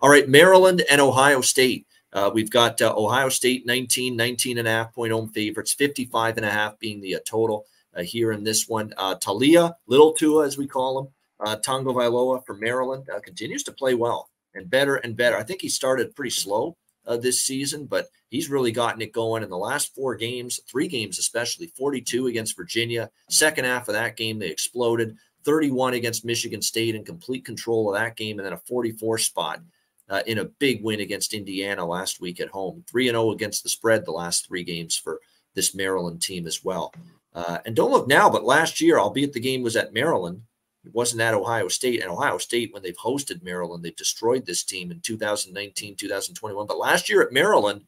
All right, Maryland and Ohio State. We've got Ohio State 19.5 point home favorites, 55.5 being the total here in this one. Talia, Little Tua, as we call him, Tonga Vailoa from Maryland, continues to play well and better and better. I think he started pretty slow this season, but he's really gotten it going in the last 4 games, 3 games especially. 42 against Virginia. Second half of that game, they exploded. 31 against Michigan State in complete control of that game, and then a 44 spot in a big win against Indiana last week at home. 3-0 against the spread the last 3 games for this Maryland team as well. And don't look now, but last year, albeit the game was at Maryland, it wasn't at Ohio State. And Ohio State, when they've hosted Maryland, they've destroyed this team in 2019, 2021. But last year at Maryland,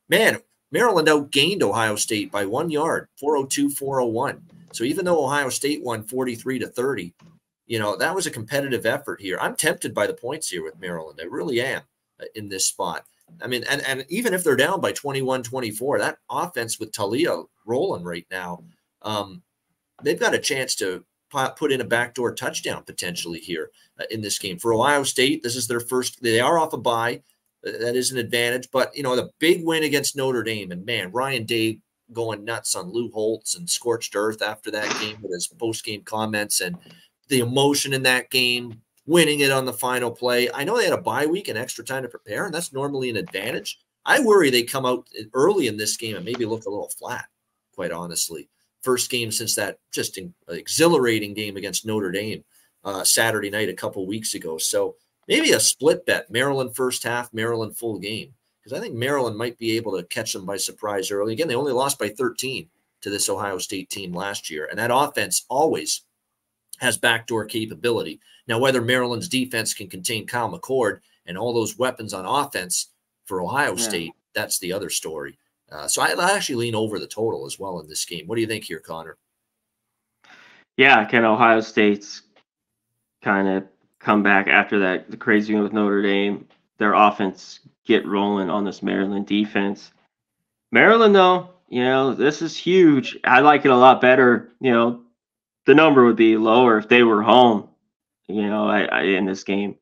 man, Maryland outgained Ohio State by 1 yard, 402-401. So even though Ohio State won 43-30, that was a competitive effort here. I'm tempted by the points here with Maryland. I really am in this spot. I mean, and even if they're down by 21-24, that offense with Talia rolling right now, they've got a chance to put in a backdoor touchdown potentially here in this game. For Ohio State, this is their first. They are off a bye. That is an advantage. But, the big win against Notre Dame, and, man, Ryan Day going nuts on Lou Holtz and scorched earth after that game with his post-game comments and the emotion in that game, winning it on the final play. I know they had a bye week and extra time to prepare, and that's normally an advantage. I worry they come out early in this game and maybe look a little flat, quite honestly. First game since that just exhilarating game against Notre Dame Saturday night a couple weeks ago. So maybe a split bet, Maryland first half, Maryland full game, because I think Maryland might be able to catch them by surprise early. Again, they only lost by 13 to this Ohio State team last year, and that offense always has backdoor capability. Now, whether Maryland's defense can contain Kyle McCord and all those weapons on offense for Ohio State, that's the other story. So I actually lean over the total as well in this game. What do you think here, Connor? Yeah, can Ohio State's kind of come back after the crazy one with Notre Dame, their offense get rolling on this Maryland defense. Maryland, though, this is huge. I like it a lot better. The number would be lower if they were home, in this game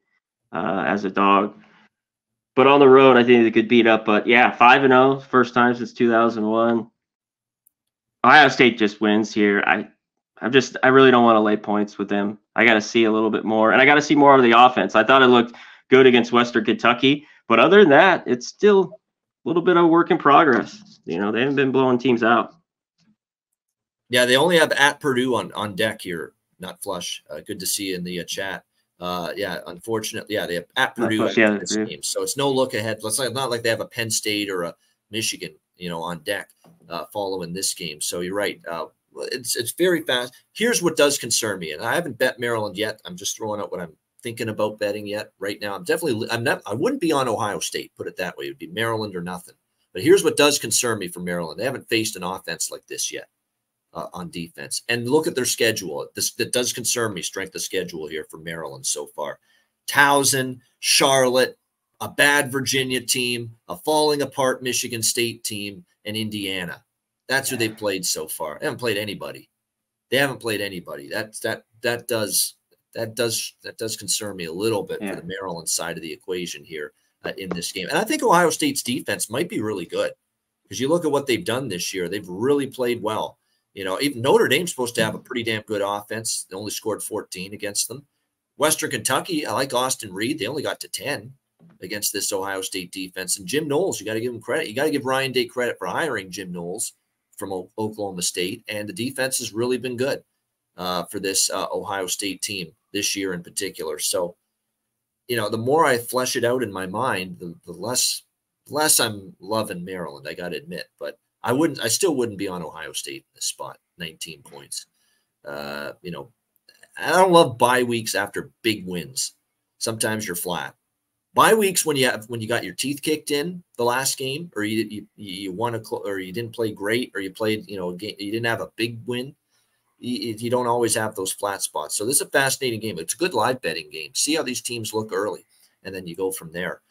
as a dog. But on the road, I think they could beat up. But, yeah, 5-0, first time since 2001. Ohio State just wins here. I really don't want to lay points with them. I got to see a little bit more. And I got to see more of the offense. I thought it looked good against Western Kentucky. But other than that, it's still a little bit of work in progress. They haven't been blowing teams out. Yeah, they only have at Purdue on deck here, not Flush. Good to see you in the chat. Unfortunately, they have at Purdue after this game. So it's no look ahead. It's not like they have a Penn State or a Michigan, on deck following this game. So you're right. It's very fast. Here's what does concern me, and I haven't bet Maryland yet. I'm just throwing out what I'm thinking about betting yet right now. I wouldn't be on Ohio State, put it that way. It would be Maryland or nothing. But here's what does concern me for Maryland. They haven't faced an offense like this yet on defense. And look at their schedule. That does concern me, strength of schedule here for Maryland so far. Towson, Charlotte, a bad Virginia team, a falling apart Michigan State team, and Indiana. That's who they've played so far. They haven't played anybody. That does concern me a little bit for the Maryland side of the equation here in this game. And I think Ohio State's defense might be really good because you look at what they've done this year. They've really played well. Even Notre Dame's supposed to have a pretty damn good offense. They only scored 14 against them. Western Kentucky, I like Austin Reed. They only got to 10 against this Ohio State defense. And Jim Knowles, you got to give him credit. You got to give Ryan Day credit for hiring Jim Knowles from Oklahoma State. And the defense has really been good for this Ohio State team this year in particular. So, the more I flesh it out in my mind, the less I'm loving Maryland, I got to admit. But I still wouldn't be on Ohio State in this spot, 19 points. I don't love bye weeks after big wins. Sometimes you're flat. Bye weeks when you got your teeth kicked in the last game, or you won or you didn't play great, or you played you didn't have a big win. You don't always have those flat spots. So this is a fascinating game. It's a good live betting game. See how these teams look early, and then you go from there.